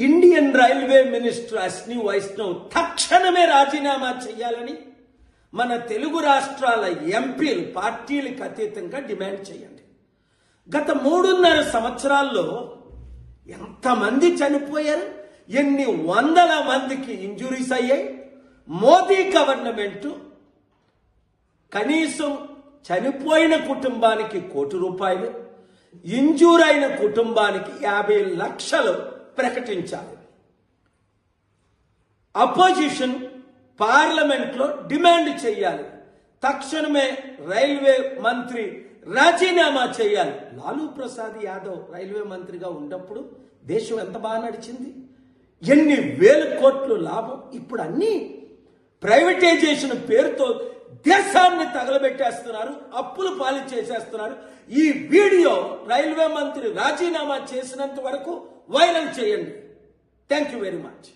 Indian railway minister Ashwini Vaishnaw తక్షణమే రాజీనామా చేయాలని మన తెలుగు రాష్ట్రాల ఎంపీలు పార్టీలకు అతీతంగా డిమాండ్ చేయండి. గత 3.5 సంవత్సరాల్లో ఎంతమంది చనిపోయారు, ఎన్ని వందల మందికి ఇంజురీస్ అయ్యాయి. మోదీ గవర్నమెంట్ కనీసం చనిపోయిన కుటుంబానికి ₹1,00,00,000, ఇంజూర్ అయిన కుటుంబానికి 50 లక్షలు ప్రకటించాలి. అపోజిషన్ పార్లమెంట్లో డిమాండ్ చేయాలి, తక్షణమే రైల్వే మంత్రి రాజీనామా చేయాలి. లాలూ ప్రసాద్ యాదవ్ రైల్వే మంత్రిగా ఉన్నప్పుడు దేశం ఎంత బాగా నడిచింది, ఎన్ని వేల కోట్లు లాభం. ఇప్పుడు అన్నీ ప్రైవేటైజేషన్ పేరుతో దేశాన్ని తగలబెట్టేస్తున్నారు, అప్పులు పాలు చేసేస్తున్నారు. ఈ వీడియో రైల్వే మంత్రి రాజీనామా చేసినంత వరకు వైరల్ చేయండి. Thank you very much.